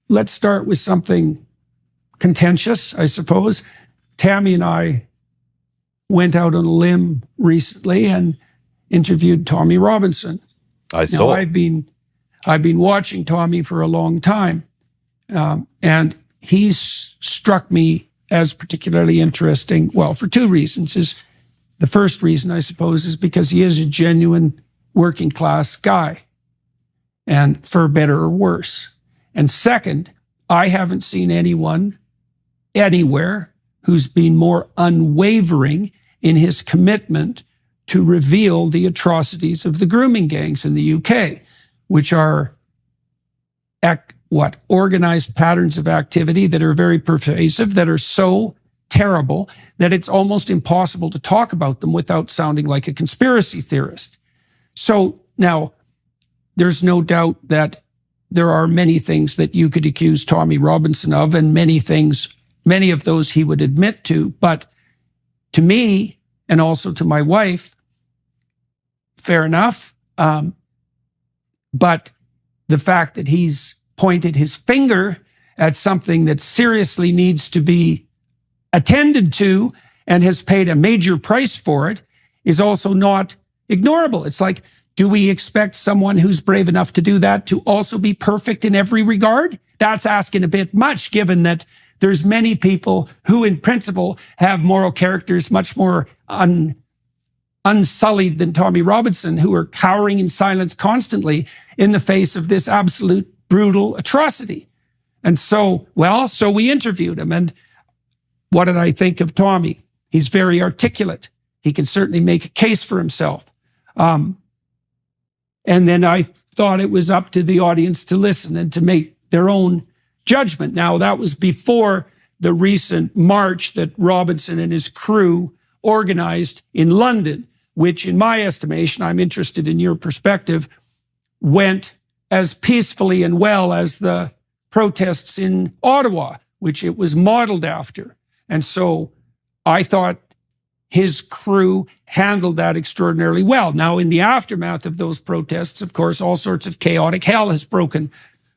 let's start with something contentious, I suppose. Tammy and I went out on a limb recently and interviewed Tommy Robinson. I saw. I've been watching Tommy for a long time, and he's struck me as particularly interesting. Well, for two reasons. The first reason, I suppose, is because he is a genuine working class guy, and for better or worse. And second, I haven't seen anyone anywhere who's been more unwavering in his commitment to reveal the atrocities of the grooming gangs in the UK, which are organized patterns of activity that are very pervasive, that are so terrible that it's almost impossible to talk about them without sounding like a conspiracy theorist. So now, there's no doubt that there are many things that you could accuse Tommy Robinson of, and many of those he would admit to. But to me, and also to my wife, fair enough. But the fact that he's pointed his finger at something that seriously needs to be attended to and has paid a major price for it is also not ignorable. It's like, do we expect someone who's brave enough to do that to also be perfect in every regard? That's asking a bit much, given that there's many people who, in principle, have moral characters much more unsullied than Tommy Robinson, who are cowering in silence constantly in the face of this absolute brutal atrocity. And so we interviewed him. And what did I think of Tommy? He's very articulate. He can certainly make a case for himself. And then I thought it was up to the audience to listen and to make their own judgment. Now, that was before the recent march that Robinson and his crew organized in London, which, in my estimation, I'm interested in your perspective, went as peacefully and well as the protests in Ottawa, which it was modeled after. And so I thought his crew handled that extraordinarily well. Now, in the aftermath of those protests, of course, all sorts of chaotic hell has broken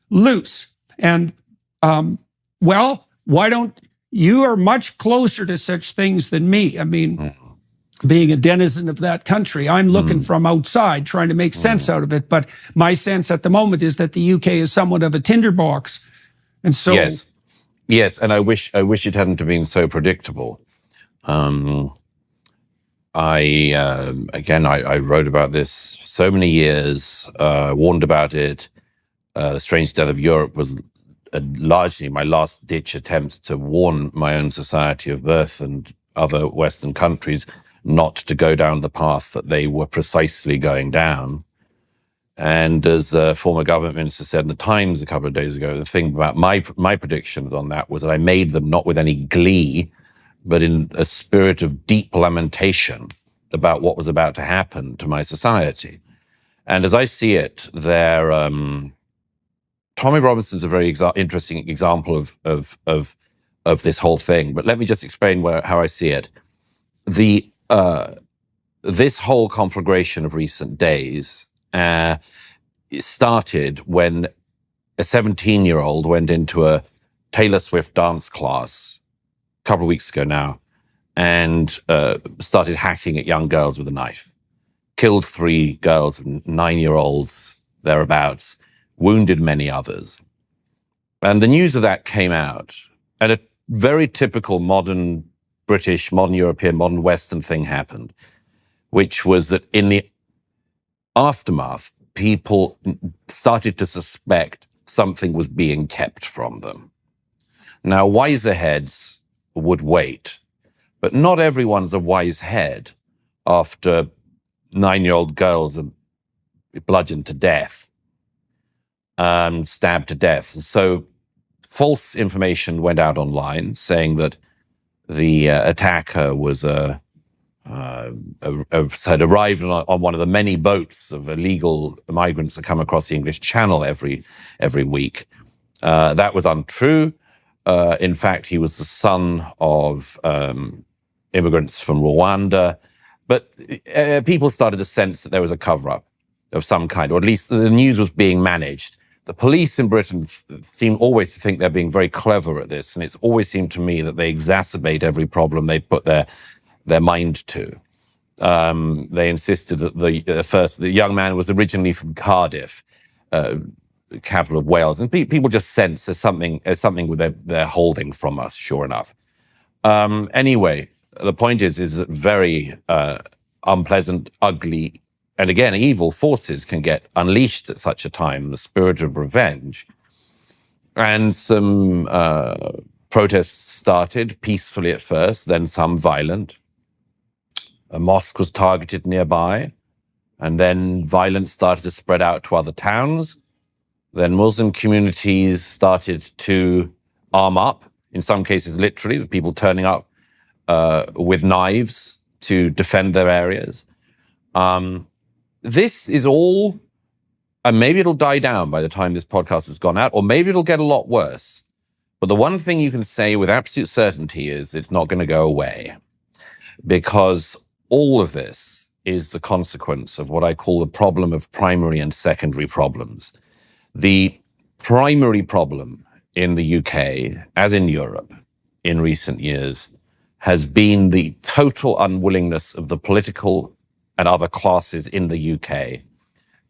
loose. And, you are much closer to such things than me. I mean, being a denizen of that country, I'm looking from outside, trying to make sense out of it. But my sense at the moment is that the UK is somewhat of a tinderbox. And so... Yes, and I wish it hadn't been so predictable. I wrote about this so many years, warned about it. The Strange Death of Europe was largely my last-ditch attempt to warn my own society of birth and other Western countries not to go down the path that they were precisely going down. And as a former government minister said in the Times a couple of days ago, the thing about my predictions on that was that I made them not with any glee, but in a spirit of deep lamentation about what was about to happen to my society. And as I see it, Tommy Robinson's a very interesting example of this whole thing. But let me just explain how I see it. This whole conflagration of recent days started when a 17-year-old went into a Taylor Swift dance class a couple of weeks ago now and started hacking at young girls with a knife. Killed 3 girls, 9-year-olds, thereabouts, wounded many others. And the news of that came out, and a very typical modern British, modern European, modern Western thing happened, which was that in the aftermath, people started to suspect something was being kept from them. Now, wiser heads would wait, but not everyone's a wise head after 9-year-old girls are bludgeoned to death, stabbed to death. So false information went out online saying that the attacker was had arrived on one of the many boats of illegal migrants that come across the English Channel every week. That was untrue. In fact, he was the son of immigrants from Rwanda. But people started to sense that there was a cover-up of some kind, or at least the news was being managed The police in Britain seem always to think they're being very clever at this, and it's always seemed to me that they exacerbate every problem they put their mind to. They insisted that the young man was originally from Cardiff, capital of Wales, and people just sense there's something with they're holding from us. Sure enough. Anyway, the point is that very unpleasant, ugly, and again, evil forces can get unleashed at such a time, the spirit of revenge. And some protests started peacefully at first, then some violent. A mosque was targeted nearby, and then violence started to spread out to other towns. Then Muslim communities started to arm up, in some cases literally, with people turning up with knives to defend their areas. This is all, and maybe it'll die down by the time this podcast has gone out, or maybe it'll get a lot worse. But the one thing you can say with absolute certainty is it's not going to go away, because all of this is the consequence of what I call the problem of primary and secondary problems. The primary problem in the UK, as in Europe in recent years, has been the total unwillingness of the political and other classes in the UK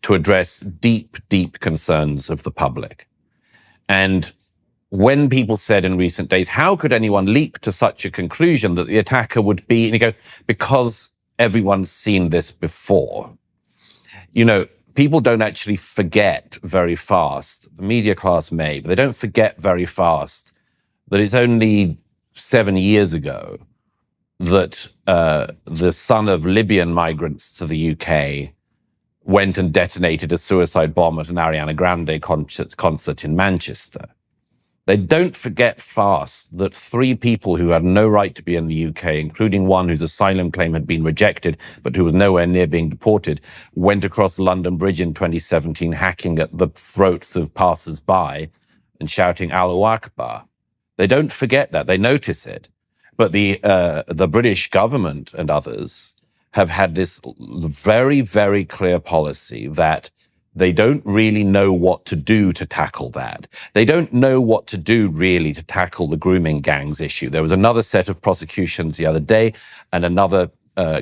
to address deep, deep concerns of the public. And when people said in recent days, how could anyone leap to such a conclusion that the attacker would be, and you go, because everyone's seen this before. You know, people don't actually forget very fast, the media class may, but they don't forget very fast that it's only 7 years ago that the son of Libyan migrants to the UK went and detonated a suicide bomb at an Ariana Grande concert in Manchester. They don't forget fast that 3 people who had no right to be in the UK, including one whose asylum claim had been rejected, but who was nowhere near being deported, went across London Bridge in 2017, hacking at the throats of passers-by and shouting Allahu Akbar. They don't forget that. They notice it. But the British government and others have had this very, very clear policy that they don't really know what to do to tackle that. They don't know what to do really to tackle the grooming gangs issue. There was another set of prosecutions the other day, and another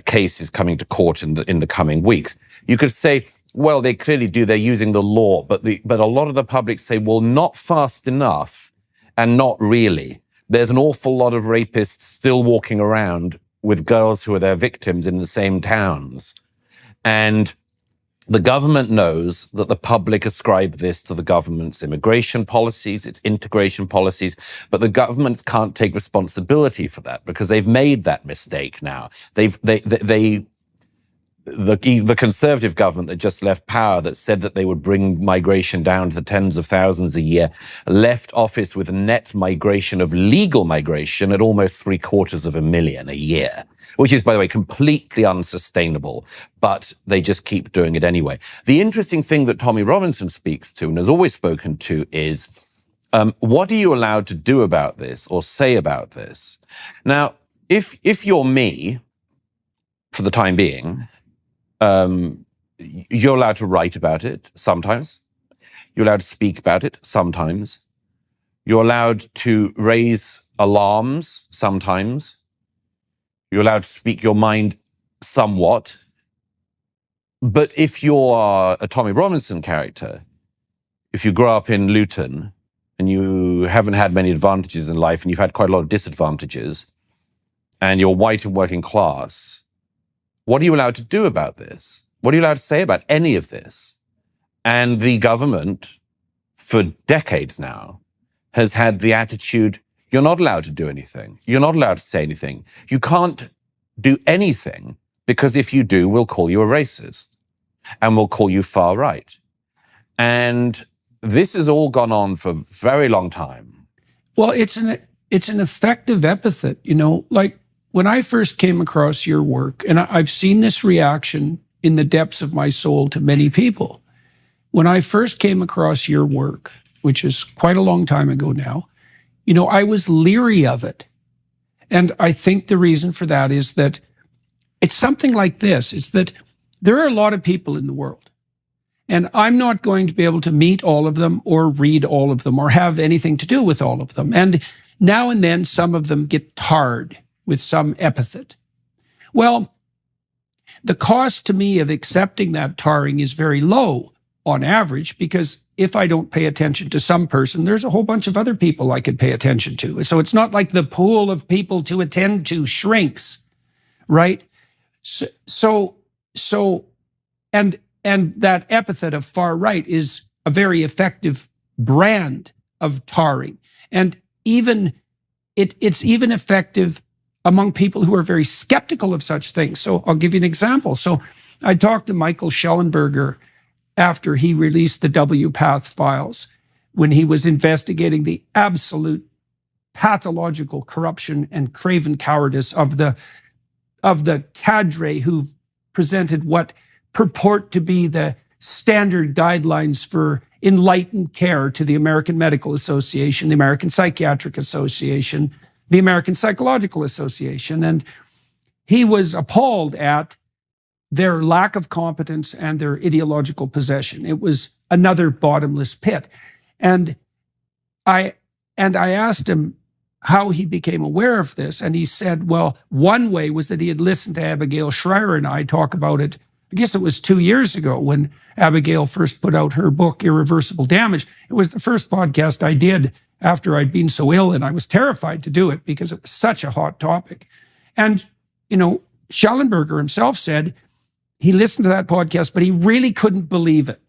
case is coming to court in the coming weeks. You could say, well, they clearly do. They're using the law, but a lot of the public say, well, not fast enough, and not really. There's an awful lot of rapists still walking around with girls who are their victims in the same towns. And the government knows that the public ascribe this to the government's immigration policies, its integration policies, but the government can't take responsibility for that because they've made that mistake now. The Conservative government that just left power, that said that they would bring migration down to the tens of thousands a year, left office with a net migration of legal migration at almost 750,000 a year, which is, by the way, completely unsustainable, but they just keep doing it anyway. The interesting thing that Tommy Robinson speaks to and has always spoken to is, what are you allowed to do about this or say about this? Now, if you're me, for the time being, you're allowed to write about it sometimes. You're allowed to speak about it sometimes. You're allowed to raise alarms sometimes. You're allowed to speak your mind somewhat. But if you're a Tommy Robinson character, if you grow up in Luton and you haven't had many advantages in life and you've had quite a lot of disadvantages, and you're white and working class, what are you allowed to do about this? What are you allowed to say about any of this? And the government, for decades now, has had the attitude, you're not allowed to do anything. You're not allowed to say anything. You can't do anything because if you do, we'll call you a racist and we'll call you far right. And this has all gone on for a very long time. Well, it's an effective epithet, you know, like when I first came across your work, and I've seen this reaction in the depths of my soul to many people. When I first came across your work, which is quite a long time ago now, you know, I was leery of it. And I think the reason for that is that it's something like this. It's that there are a lot of people in the world. And I'm not going to be able to meet all of them or read all of them or have anything to do with all of them. And now and then some of them get tarred with some epithet. Well, the cost to me of accepting that tarring is very low on average, because if I don't pay attention to some person, there's a whole bunch of other people I could pay attention to. So it's not like the pool of people to attend to shrinks, right? And that epithet of far right is a very effective brand of tarring. And even it's even effective among people who are very skeptical of such things. So I'll give you an example. So I talked to Michael Schellenberger after he released the WPATH files, when he was investigating the absolute pathological corruption and craven cowardice of the cadre who presented what purport to be the standard guidelines for enlightened care to the American Medical Association, the American Psychiatric Association, the American Psychological Association. And he was appalled at their lack of competence and their ideological possession. It was another bottomless pit. And I asked him how he became aware of this. And he said, well, one way was that he had listened to Abigail Shrier and I talk about it. I guess it was 2 years ago when Abigail first put out her book, Irreversible Damage. It was the first podcast I did after I'd been so ill, and I was terrified to do it because it was such a hot topic. And, Schellenberger himself said he listened to that podcast, but he really couldn't believe it.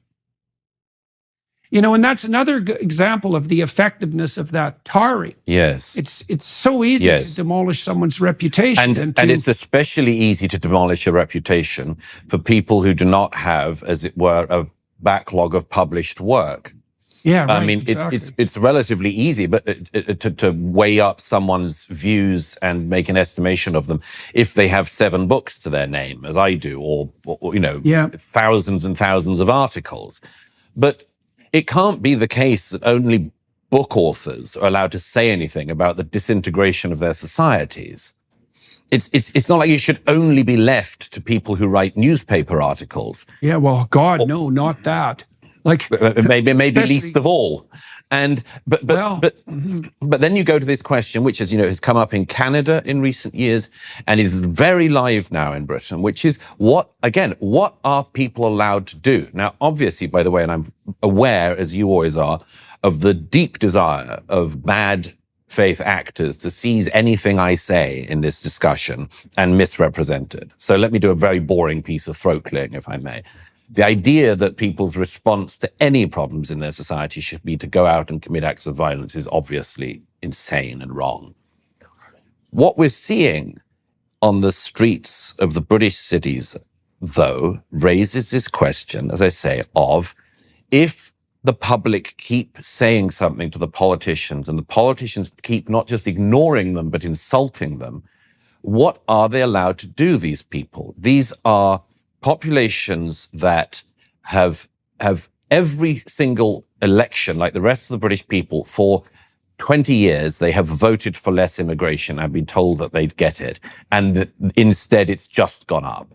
And that's another example of the effectiveness of that tarring. Yes. It's so easy to demolish someone's reputation. And it's especially easy to demolish a reputation for people who do not have, as it were, a backlog of published work. Yeah, right, I mean, exactly. it's relatively easy, but to weigh up someone's views and make an estimation of them if they have 7 books to their name, as I do, or thousands and thousands of articles. But it can't be the case that only book authors are allowed to say anything about the disintegration of their societies. It's not like you should only be left to people who write newspaper articles. Yeah, well, God, no, not that. Like maybe least of all. But then you go to this question, which has come up in Canada in recent years and is very live now in Britain, which is what are people allowed to do? Now, obviously, by the way, and I'm aware, as you always are, of the deep desire of bad faith actors to seize anything I say in this discussion and misrepresent it. So let me do a very boring piece of throat clearing, if I may. The idea that people's response to any problems in their society should be to go out and commit acts of violence is obviously insane and wrong. What we're seeing on the streets of the British cities, though, raises this question, as I say, of if the public keep saying something to the politicians and the politicians keep not just ignoring them, but insulting them, what are they allowed to do, these people? These are populations that have every single election, like the rest of the British people, for 20 years, they have voted for less immigration and been told that they'd get it. And instead, it's just gone up.